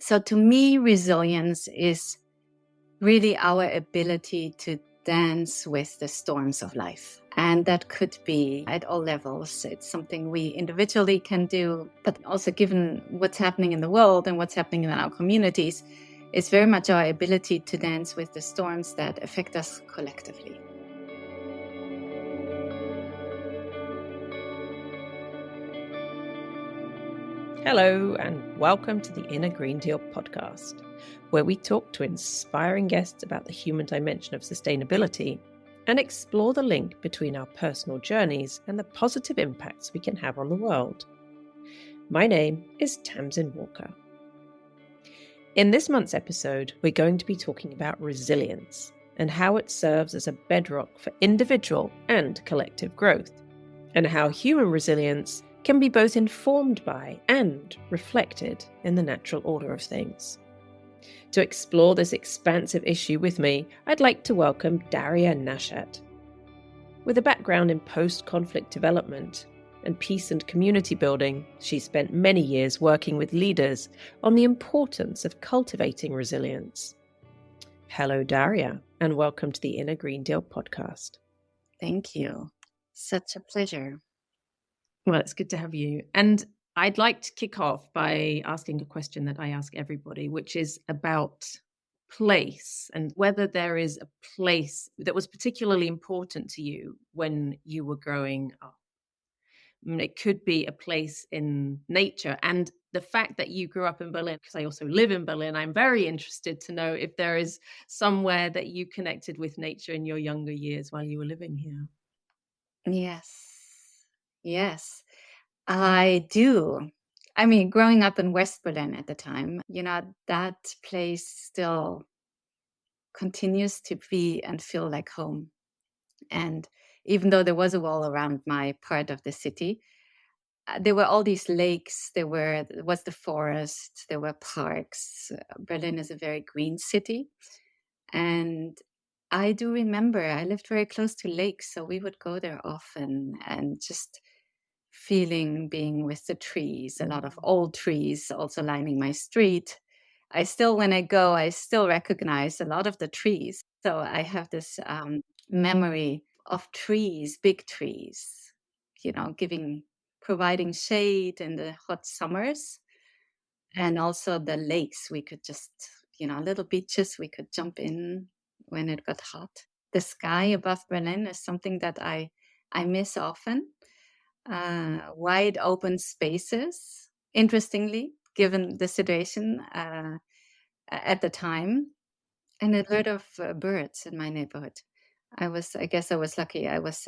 So to me, resilience is really our ability to dance with the storms of life. And that could be at all levels. It's something we individually can do, but also given what's happening in the world and what's happening in our communities, it's very much our ability to dance with the storms that affect us collectively. Hello, and welcome to the Inner Green Deal podcast, where we talk to inspiring guests about the human dimension of sustainability and explore the link between our personal journeys and the positive impacts we can have on the world. My name is Tamsin Walker. In this month's episode, we're going to be talking about resilience and how it serves as a bedrock for individual and collective growth, and how human resilience can be both informed by and reflected in the natural order of things. To explore this expansive issue with me, I'd like to welcome Daria Nashat. With a background in post-conflict development and peace and community building, she spent many years working with leaders on the importance of cultivating resilience. Hello, Daria, and welcome to the Inner Green Deal podcast. Thank you. Such a pleasure. Well, it's good to have you. And I'd like to kick off by asking a question that I ask everybody, which is about place and whether there is a place that was particularly important to you when you were growing up. I mean, it could be a place in nature. And the fact that you grew up in Berlin, because I also live in Berlin, I'm very interested to know if there is somewhere that you connected with nature in your younger years while you were living here. Yes, I do. I mean, growing up in West Berlin at the time, that place still continues to be and feel like home. And even though there was a wall around my part of the city, there were all these lakes, there was the forest, there were parks. Berlin is a very green city. And I do remember I lived very close to lakes, so we would go there often and just being with the trees, a lot of old trees also lining my street. When I go, I still recognize a lot of the trees. So I have this memory of trees, big trees, providing shade in the hot summers. And also the lakes, we could just, little beaches we could jump in when it got hot. The sky above Berlin is something that I miss often. Wide open spaces, interestingly, given the situation at the time, and a lot of birds in my neighborhood. I guess I was lucky. I was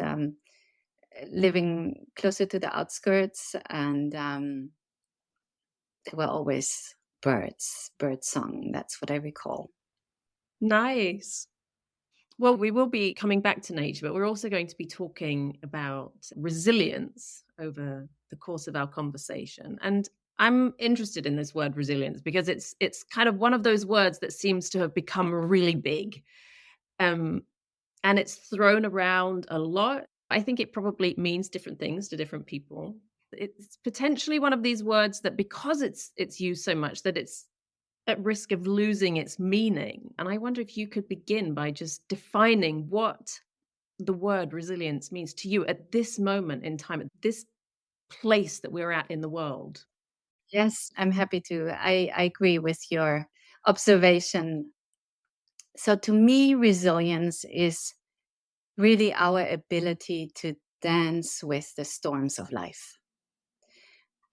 living closer to the outskirts, and there were always bird song. That's what I recall. Nice. Well, we will be coming back to nature, but we're also going to be talking about resilience over the course of our conversation. And I'm interested in this word resilience because it's kind of one of those words that seems to have become really big. And it's thrown around a lot. I think it probably means different things to different people. It's potentially one of these words that, because it's used so much, that it's at risk of losing its meaning. And I wonder if you could begin by just defining what the word resilience means to you at this moment in time, at this place that we're at in the world. Yes, I'm happy to. I agree with your observation. So to me, resilience is really our ability to dance with the storms of life.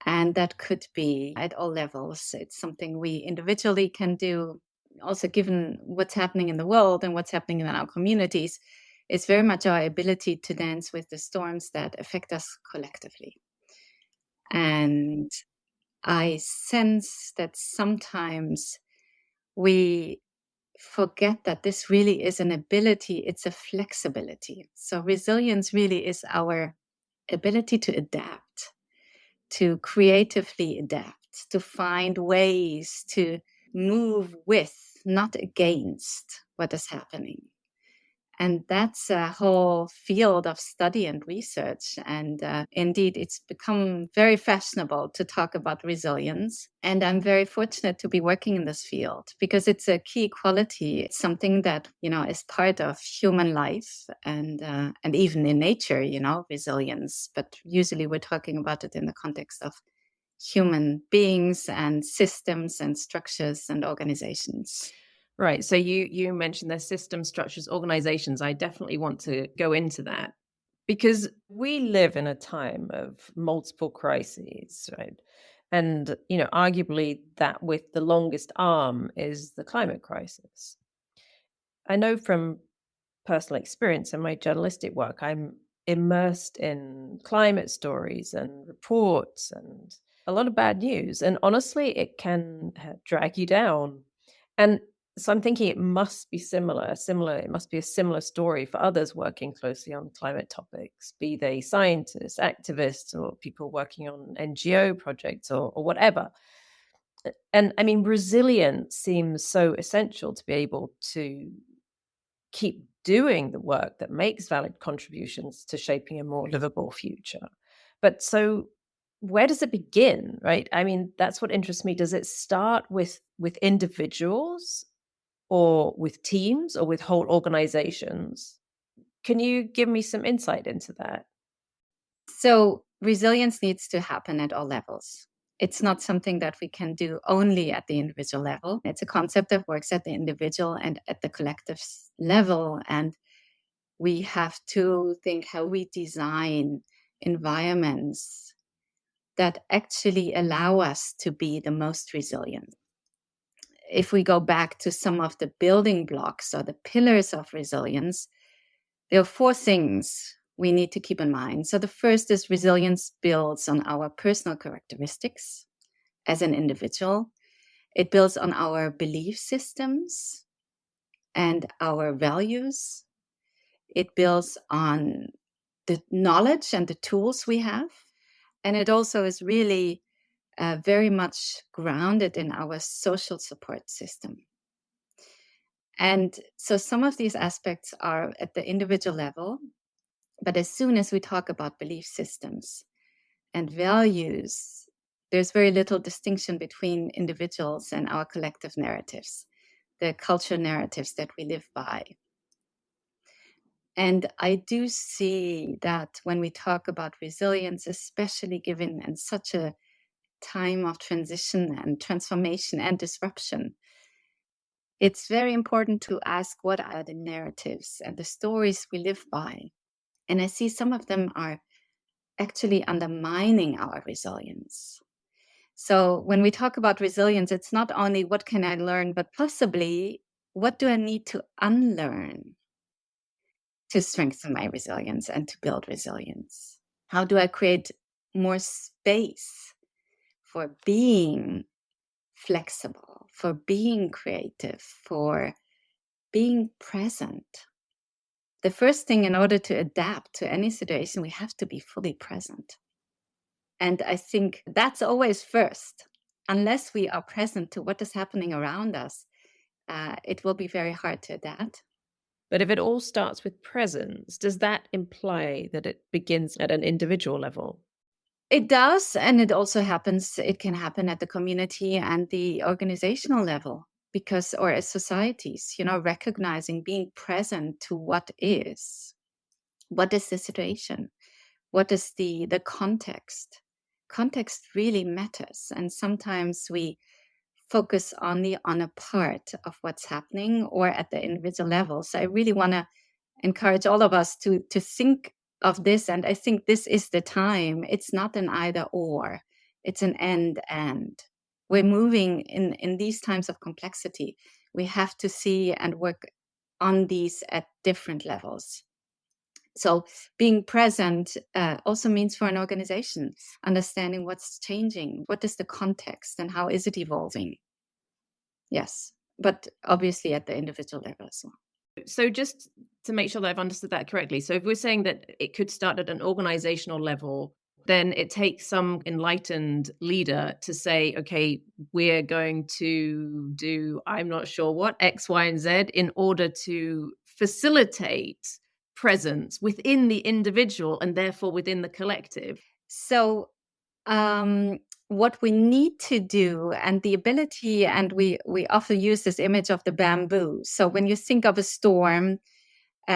And that could be at all levels. It's something we individually can do. Also, given what's happening in the world and what's happening in our communities, it's very much our ability to dance with the storms that affect us collectively. And I sense that sometimes we forget that this really is an ability, it's a flexibility. So resilience really is our ability to adapt, to creatively adapt, to find ways to move with, not against what is happening. And that's a whole field of study and research. And indeed, it's become very fashionable to talk about resilience. And I'm very fortunate to be working in this field because it's a key quality. It's something that, is part of human life and even in nature, resilience. But usually we're talking about it in the context of human beings and systems and structures and organizations. Right. So you mentioned their system structures, organizations. I definitely want to go into that because we live in a time of multiple crises, right? And, arguably that with the longest arm is the climate crisis. I know from personal experience in my journalistic work, I'm immersed in climate stories and reports and a lot of bad news. And honestly, it can drag you down. And so I'm thinking it must be similar. It must be a similar story for others working closely on climate topics, be they scientists, activists, or people working on NGO projects or whatever. And I mean, resilience seems so essential to be able to keep doing the work that makes valid contributions to shaping a more livable future. But so where does it begin, right? I mean, that's what interests me. Does it start with individuals or with teams or with whole organizations? Can you give me some insight into that? So resilience needs to happen at all levels. It's not something that we can do only at the individual level. It's a concept that works at the individual and at the collective level. And we have to think how we design environments that actually allow us to be the most resilient. If we go back to some of the building blocks or the pillars of resilience, there are four things we need to keep in mind. So the first is resilience builds on our personal characteristics as an individual. It builds on our belief systems and our values. It builds on the knowledge and the tools we have. And it also is really very much grounded in our social support system. And so some of these aspects are at the individual level, but as soon as we talk about belief systems and values, there's very little distinction between individuals and our collective narratives, the cultural narratives that we live by. And I do see that when we talk about resilience, especially given in such a time of transition and transformation and disruption, it's very important to ask what are the narratives and the stories we live by. And I see some of them are actually undermining our resilience. So when we talk about resilience, it's not only what can I learn, but possibly what do I need to unlearn to strengthen my resilience and to build resilience? How do I create more space for being flexible, for being creative, for being present? The first thing, in order to adapt to any situation, we have to be fully present. And I think that's always first. Unless we are present to what is happening around us, it will be very hard to adapt. But if it all starts with presence, does that imply that it begins at an individual level? It does, and it also happens, it can happen at the community and the organizational level, because, or as societies, recognizing, being present to what is the situation, what is the context. Context really matters, and sometimes we focus only on a part of what's happening or at the individual level. So I really want to encourage all of us to think of this, and I think this is the time. It's not an either or, it's an and. We're moving in these times of complexity. We have to see and work on these at different levels. So being present also means, for an organization, understanding what's changing, what is the context and how is it evolving. Yes, but obviously at the individual level as well. So just to make sure that I've understood that correctly. So if we're saying that it could start at an organizational level, then it takes some enlightened leader to say, okay, we're going to do, I'm not sure what, X, Y, and Z in order to facilitate presence within the individual and therefore within the collective? So, what we need to do, and the ability, and we often use this image of the bamboo. So when you think of a storm,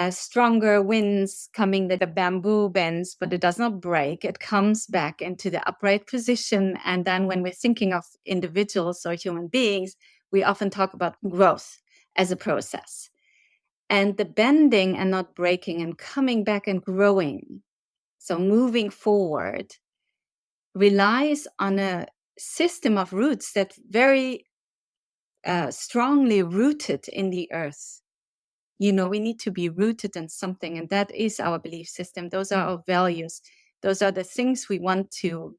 stronger winds coming, that the bamboo bends, but it does not break. It comes back into the upright position. And then when we're thinking of individuals or human beings, we often talk about growth as a process. And the bending and not breaking and coming back and growing, so moving forward, relies on a system of roots that very strongly rooted in the earth. We need to be rooted in something, and that is our belief system. Those are our values. Those are the things we want to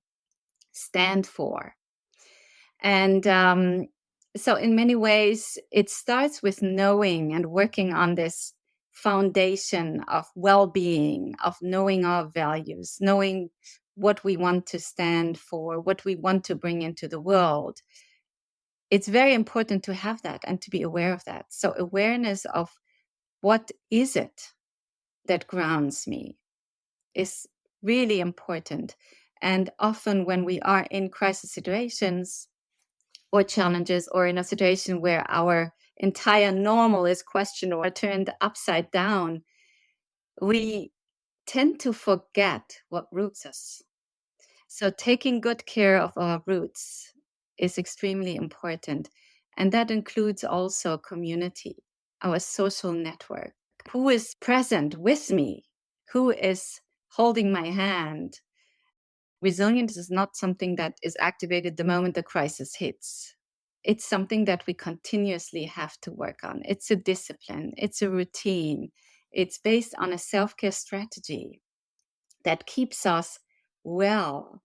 stand for. And so in many ways, it starts with knowing and working on this foundation of well-being, of knowing our values, knowing what we want to stand for, what we want to bring into the world. It's very important to have that and to be aware of that. So awareness of what is it that grounds me is really important. And often when we are in crisis situations or challenges, or in a situation where our entire normal is questioned or turned upside down, we tend to forget what roots us. So taking good care of our roots is extremely important. And that includes also community, our social network. Who is present with me? Who is holding my hand? Resilience is not something that is activated the moment the crisis hits. It's something that we continuously have to work on. It's a discipline, it's a routine. It's based on a self-care strategy that keeps us well.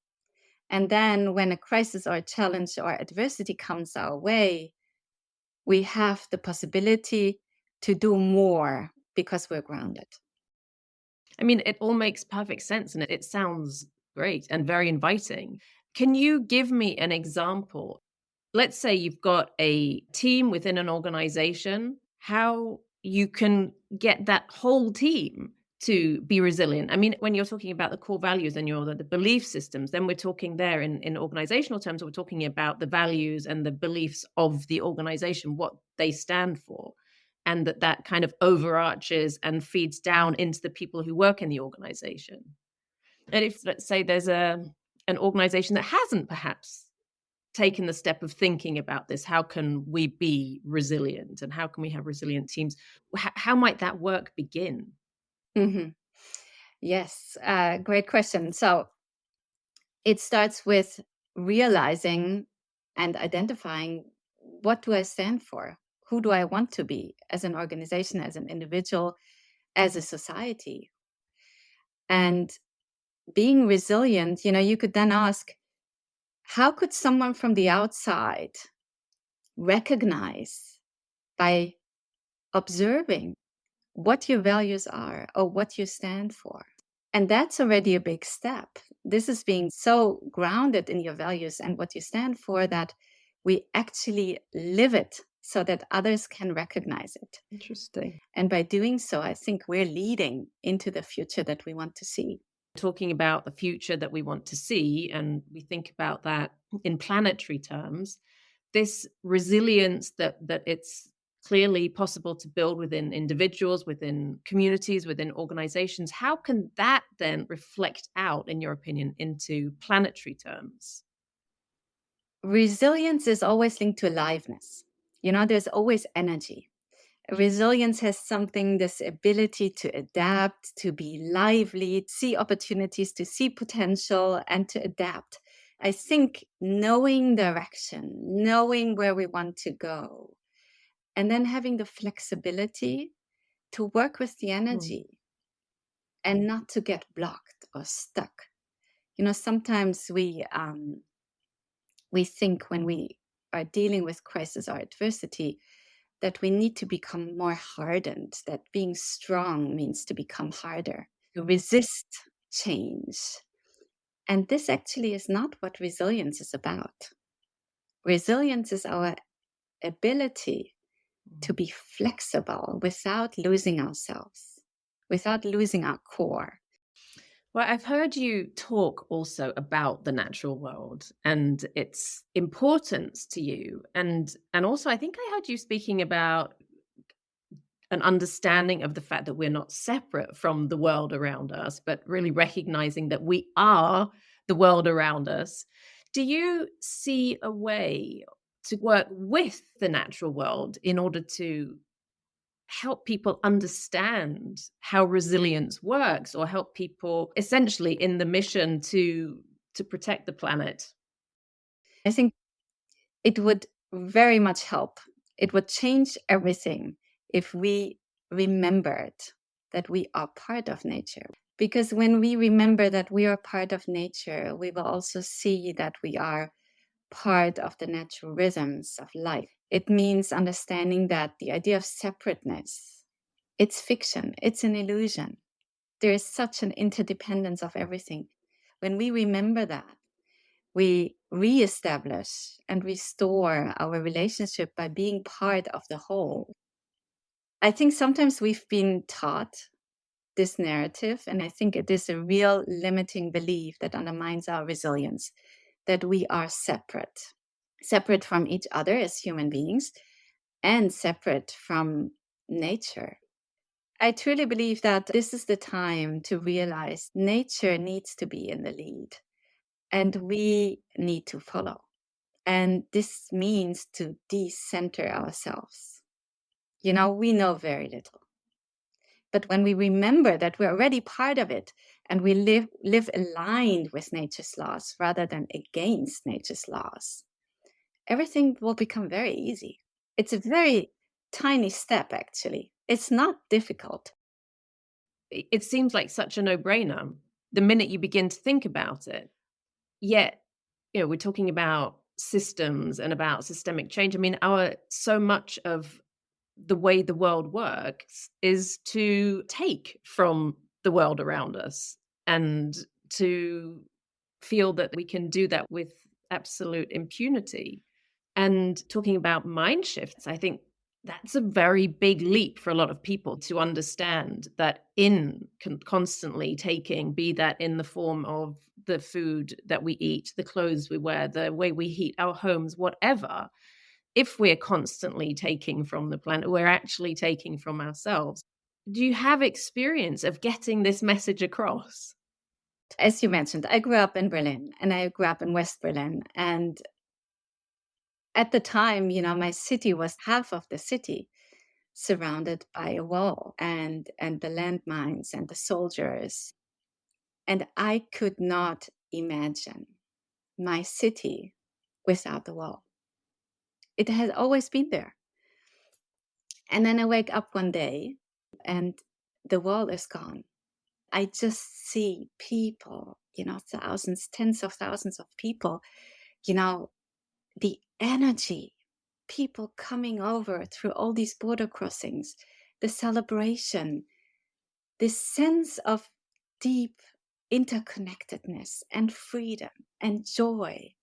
And then when a crisis or a challenge or adversity comes our way, we have the possibility to do more because we're grounded. I mean, it all makes perfect sense and it sounds great and very inviting. Can you give me an example? Let's say you've got a team within an organization, how you can get that whole team to be resilient. I mean, when you're talking about the core values and the belief systems, then we're talking there in organizational terms, we're talking about the values and the beliefs of the organization, what they stand for, and that kind of overarches and feeds down into the people who work in the organization. And if, let's say, there's an organization that hasn't perhaps taken the step of thinking about this, how can we be resilient and how can we have resilient teams? How might that work begin? Mhm. Yes, great question. So it starts with realizing and identifying, what do I stand for? Who do I want to be as an organization, as an individual, as a society? And being resilient, you could then ask, how could someone from the outside recognize, by observing, what your values are or what you stand for? And that's already a big step. This is being so grounded in your values and what you stand for that we actually live it so that others can recognize it. Interesting. And by doing so, I think we're leading into the future that we want to see. Talking about the future that we want to see, and we think about that in planetary terms, this resilience that it's clearly possible to build within individuals, within communities, within organizations, how can that then reflect out, in your opinion, into planetary terms? Resilience is always linked to aliveness. There's always energy. Resilience has something, this ability to adapt, to be lively, see opportunities, to see potential, and to adapt. I think knowing direction, knowing where we want to go, and then having the flexibility to work with the Mm. energy and not to get blocked or stuck. Sometimes we think, when we are dealing with crisis or adversity, that we need to become more hardened, that being strong means to become harder, to resist change. And this actually is not what resilience is about. Resilience is our ability to be flexible without losing ourselves, without losing our core. Well, I've heard you talk also about the natural world and its importance to you. And also I think I heard you speaking about an understanding of the fact that we're not separate from the world around us, but really recognizing that we are the world around us. Do you see a way to work with the natural world in order to help people understand how resilience works, or help people essentially in the mission to protect the planet? I think it would very much help. It would change everything if we remembered that we are part of nature. Because when we remember that we are part of nature, we will also see that we are part of the natural rhythms of life. It means understanding that the idea of separateness, it's fiction, it's an illusion. There is such an interdependence of everything. When we remember that, we reestablish and restore our relationship by being part of the whole. I think sometimes we've been taught this narrative, and I think it is a real limiting belief that undermines our resilience, that we are separate from each other as human beings and separate from nature. I truly believe that this is the time to realize nature needs to be in the lead and we need to follow. And this means to decenter ourselves. We know very little. But when we remember that we're already part of it and we live aligned with nature's laws rather than against nature's laws, everything will become very easy. It's a very tiny step, actually. It's not difficult. It seems like such a no-brainer the minute you begin to think about it. Yet, we're talking about systems and about systemic change. I mean, our so much of the way the world works is to take from the world around us and to feel that we can do that with absolute impunity. And talking about mind shifts, I think that's a very big leap for a lot of people to understand that in constantly taking, be that in the form of the food that we eat, the clothes we wear, the way we heat our homes, whatever, if we're constantly taking from the planet, we're actually taking from ourselves. Do you have experience of getting this message across? As you mentioned, I grew up in Berlin and I grew up in West Berlin. And at the time, my city was half of the city surrounded by a wall and the landmines and the soldiers. And I could not imagine my city without the wall. It had always been there. And then I wake up one day and the wall is gone. I just see people, thousands, tens of thousands of people, the energy, people coming over through all these border crossings, the celebration, this sense of deep interconnectedness and freedom and joy.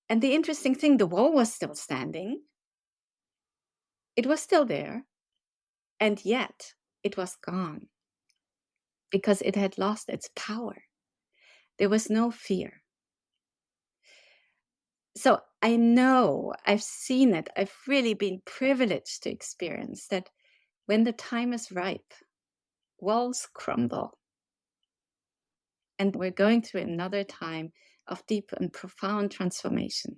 And the interesting thing, the wall was still standing. It was still there. And yet it was gone because it had lost its power. There was no fear. So I know, I've seen it. I've really been privileged to experience that when the time is ripe, walls crumble. And we're going through another time of deep and profound transformation.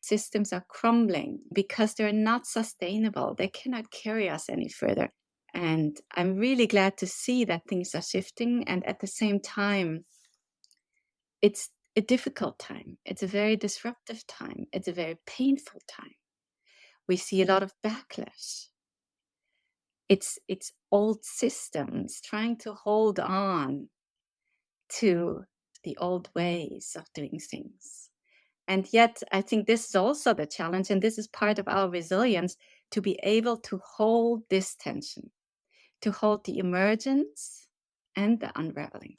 Systems are crumbling because they're not sustainable. They cannot carry us any further. And I'm really glad to see that things are shifting. And at the same time, it's a difficult time. It's a very disruptive time. It's a very painful time. We see a lot of backlash. It's old systems trying to hold on to the old ways of doing things. And yet, I think this is also the challenge, and this is part of our resilience, to be able to hold this tension, to hold the emergence and the unraveling.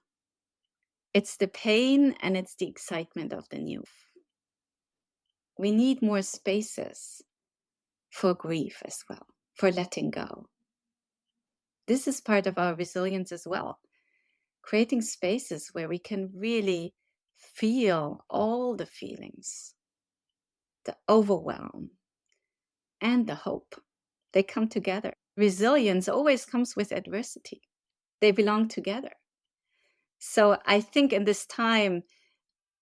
It's the pain and it's the excitement of the new. We need more spaces for grief as well, for letting go. This is part of our resilience as well, creating spaces where we can really feel all the feelings, the overwhelm, and the hope. They come together. Resilience always comes with adversity. They belong together. So I think in this time,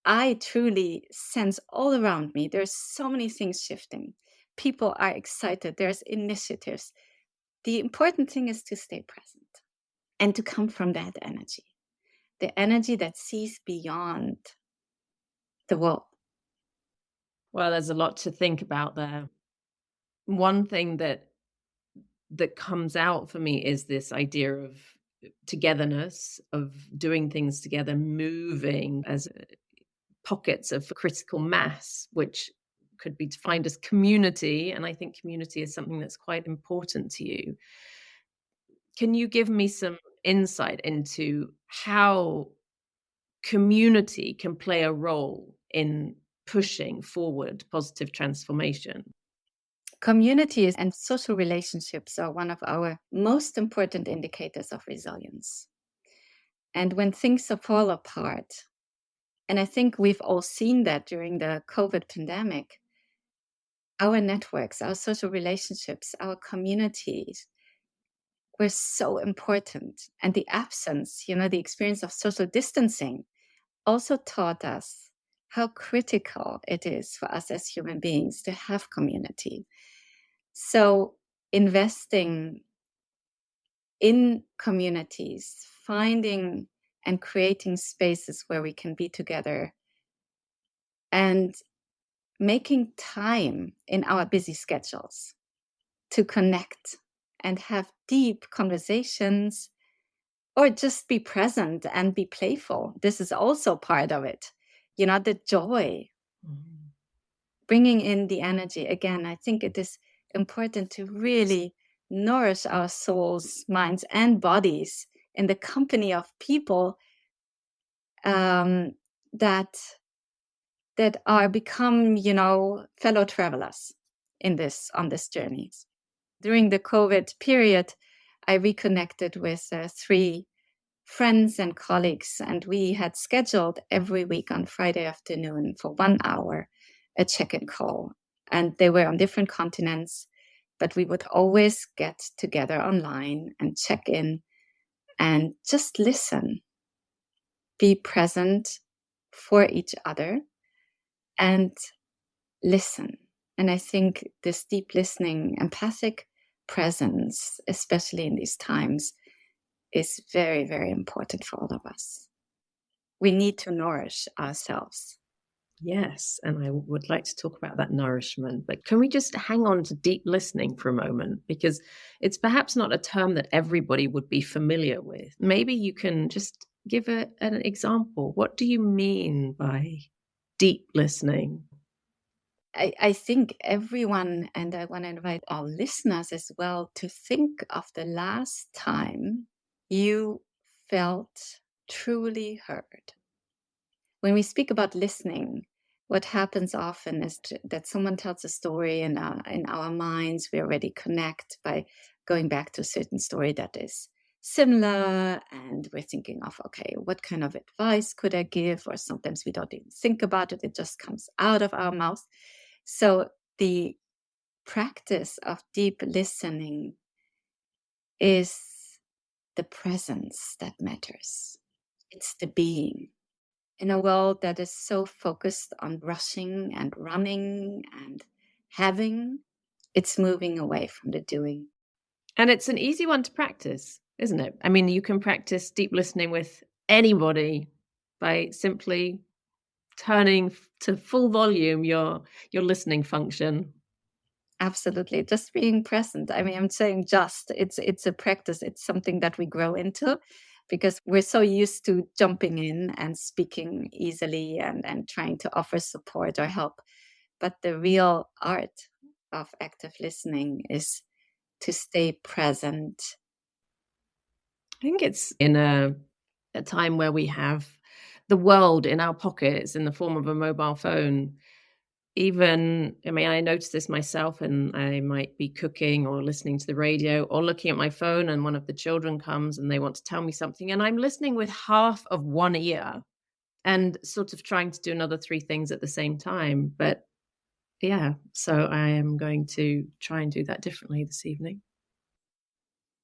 I truly sense all around me, there's so many things shifting. People are excited. There's initiatives. The important thing is to stay present and to come from that energy, the energy that sees beyond the world. Well, there's a lot to think about there. One thing that comes out for me is this idea of togetherness, of doing things together, moving as pockets of critical mass, which could be defined as community. And I think community is something that's quite important to you. Can you give me some insight into how community can play a role in pushing forward positive transformation? Communities and social relationships are one of our most important indicators of resilience. And when things fall apart, and I think we've all seen that during the COVID pandemic, our networks, our social relationships, our communities were so important. And the absence, the experience of social distancing also taught us how critical it is for us as human beings to have community. So investing in communities, finding and creating spaces where we can be together and making time in our busy schedules to connect and have deep conversations or just be present and be playful. This is also part of it. The joy, Mhm. bringing in the energy. Again, I think it is important to really nourish our souls, minds, and bodies in the company of people that are become, fellow travelers on this journey. During the COVID period, I reconnected with 3 friends and colleagues, and we had scheduled every week on Friday afternoon for 1 hour a check-in call. And they were on different continents, but we would always get together online and check in and just listen, be present for each other and listen. And I think this deep listening, empathic presence, especially in these times, is very, very important for all of us. We need to nourish ourselves. Yes, and I would like to talk about that nourishment, but can we just hang on to deep listening for a moment? Because it's perhaps not a term that everybody would be familiar with. Maybe you can just give an example. What do you mean by deep listening? I think everyone, and I want to invite all listeners as well, to think of the last time you felt truly heard. When we speak about listening, what happens often is that someone tells a story, and in our minds, we already connect by going back to a certain story that is similar. And we're thinking of, okay, what kind of advice could I give? Or sometimes we don't even think about it, it just comes out of our mouth. So the practice of deep listening is the presence that matters. It's the being. In a world that is so focused on rushing and running and having, it's moving away from the doing. And it's an easy one to practice, isn't it? I mean, you can practice deep listening with anybody by simply turning to full volume your listening function. Absolutely. Just being present. I mean, I'm saying just, it's a practice. It's something that we grow into because we're so used to jumping in and speaking easily and trying to offer support or help. But the real art of active listening is to stay present. I think it's in a time where we have the world in our pockets in the form of a mobile phone. even, I mean, I notice this myself, and I might be cooking or listening to the radio or looking at my phone, and one of the children comes and they want to tell me something, and I'm listening with half of one ear and sort of trying to do another three things at the same time. But yeah, so I am going to try and do that differently this evening.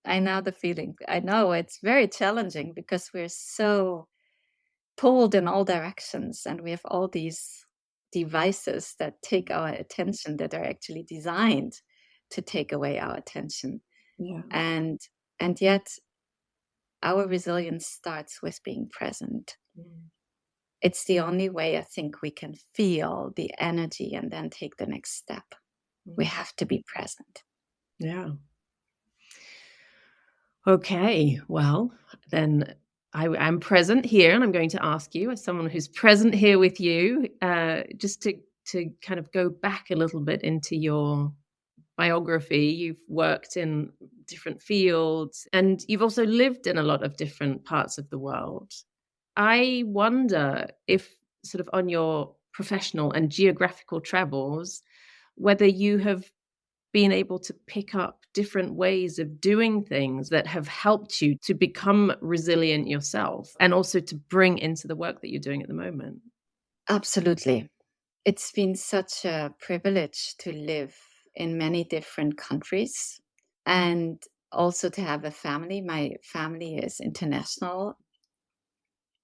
I know the feeling. I know it's very challenging because we're so pulled in all directions and we have all these devices that take our attention that are actually designed to take away our attention. Yeah. And yet our resilience starts with being present. Mm. It's the only way I think we can feel the energy and then take the next step. We have to be present. Yeah. Okay. Well, then I'm present here, and I'm going to ask you, as someone who's present here with you, just to kind of go back a little bit into your biography. You've worked in different fields, and you've also lived in a lot of different parts of the world. I wonder if, sort of on your professional and geographical travels, whether you have been able to pick up different ways of doing things that have helped you to become resilient yourself and also to bring into the work that you're doing at the moment. Absolutely. It's been such a privilege to live in many different countries and also to have a family. My family is international.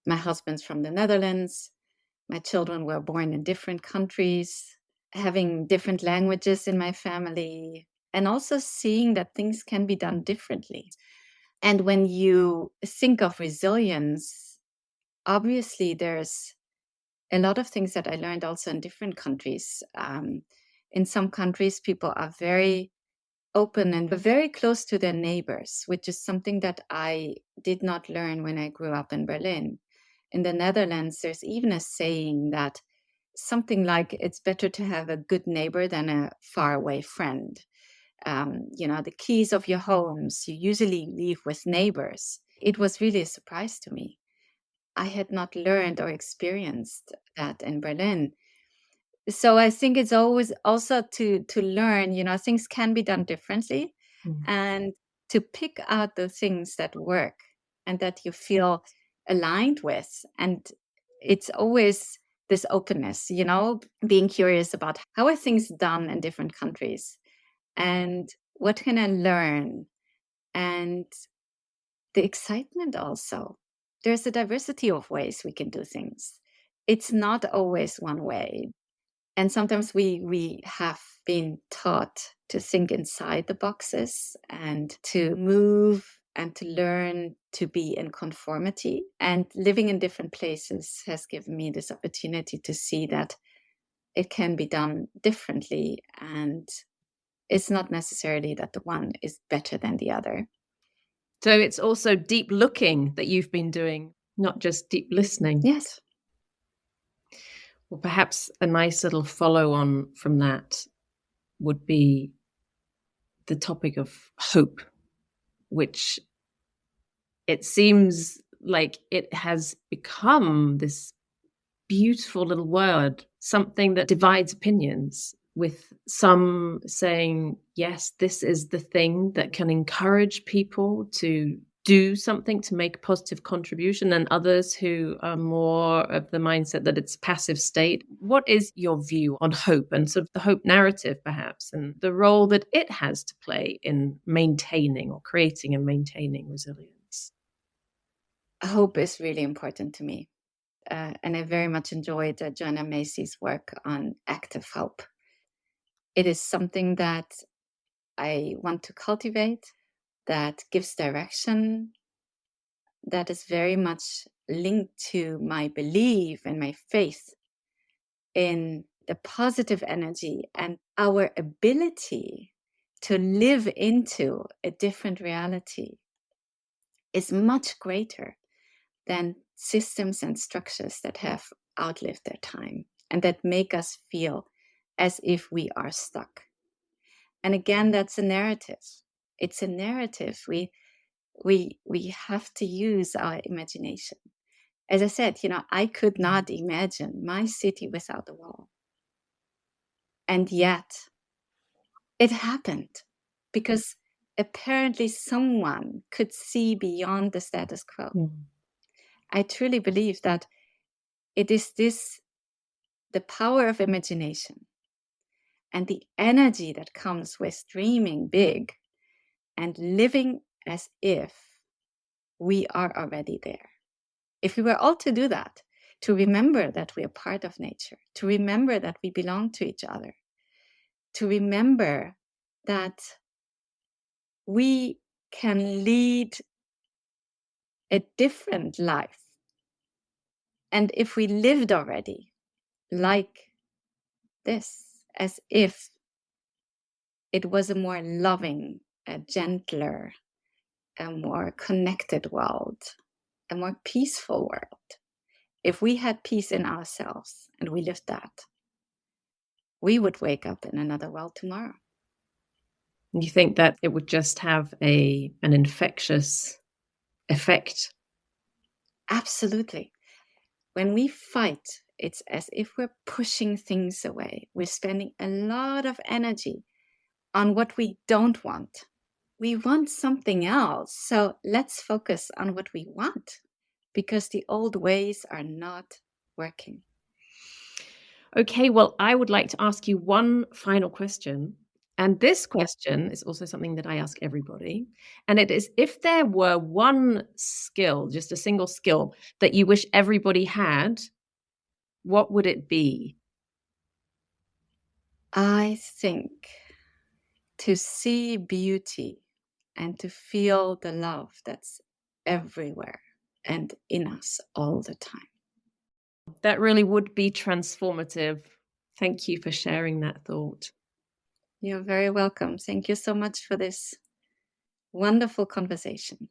My husband's from the Netherlands. My children were born in different countries, having different languages in my family, and also seeing that things can be done differently. And when you think of resilience, obviously there's a lot of things that I learned also in different countries. In some countries, people are very open and very close to their neighbors, which is something that I did not learn when I grew up in Berlin. In the Netherlands, there's even a saying that something like it's better to have a good neighbor than a faraway friend. The keys of your homes you usually leave with neighbors. It was really a surprise to me. I had not learned or experienced that in Berlin. So I think it's always also to learn, things can be done differently Mm. and to pick out the things that work and that you feel aligned with. And it's always this openness, being curious about how are things done in different countries and what can I learn? And the excitement also. There's a diversity of ways we can do things. It's not always one way. And sometimes we have been taught to think inside the boxes and to move and to learn to be in conformity. And living in different places has given me this opportunity to see that it can be done differently. And it's not necessarily that the one is better than the other. So it's also deep looking that you've been doing, not just deep listening. Yes. Well, perhaps a nice little follow on from that would be the topic of hope, which it seems like it has become this beautiful little word, something that divides opinions, with some saying, yes, this is the thing that can encourage people to do something to make a positive contribution, and others who are more of the mindset that it's a passive state. What is your view on hope and sort of the hope narrative, perhaps, and the role that it has to play in maintaining or creating and maintaining resilience? Hope is really important to me. And I very much enjoyed Joanna Macy's work on active hope. It is something that I want to cultivate, that gives direction, that is very much linked to my belief and my faith in the positive energy and our ability to live into a different reality is much greater than systems and structures that have outlived their time and that make us feel as if we are stuck. And again, that's a narrative. It's a narrative. We have to use our imagination. As I said, I could not imagine my city without the wall. And yet it happened because apparently someone could see beyond the status quo. I truly believe that it is the power of imagination and the energy that comes with dreaming big and living as if we are already there. If we were all to do that, to remember that we are part of nature, to remember that we belong to each other, to remember that we can lead a different life. And if we lived already like this, as if it was a more loving, a gentler, a more connected world, a more peaceful world. If we had peace in ourselves and we lived that, we would wake up in another world tomorrow. You think that it would just have an infectious effect? Absolutely. When we fight, it's as if we're pushing things away. We're spending a lot of energy on what we don't want. We want something else. So let's focus on what we want, because the old ways are not working. Okay, well, I would like to ask you one final question. And this question is also something that I ask everybody. And it is, if there were one skill, just a single skill, that you wish everybody had, what would it be? I think to see beauty and to feel the love that's everywhere and in us all the time. That really would be transformative. Thank you for sharing that thought. You're very welcome. Thank you so much for this wonderful conversation.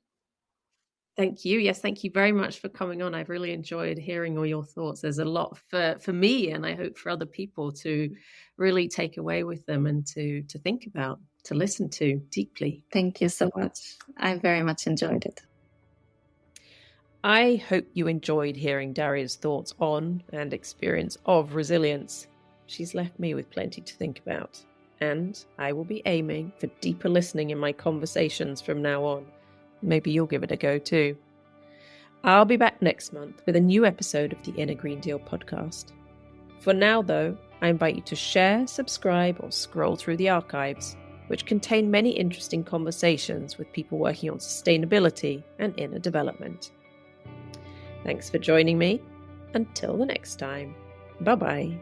Thank you. Yes, thank you very much for coming on. I've really enjoyed hearing all your thoughts. There's a lot for me, and I hope for other people to really take away with them and to think about, to listen to deeply. Thank you so much. I very much enjoyed it. I hope you enjoyed hearing Daria's thoughts on and experience of resilience. She's left me with plenty to think about, and I will be aiming for deeper listening in my conversations from now on. Maybe you'll give it a go too. I'll be back next month with a new episode of the Inner Green Deal podcast. For now, though, I invite you to share, subscribe, or scroll through the archives, which contain many interesting conversations with people working on sustainability and inner development. Thanks for joining me. Until the next time. Bye-bye.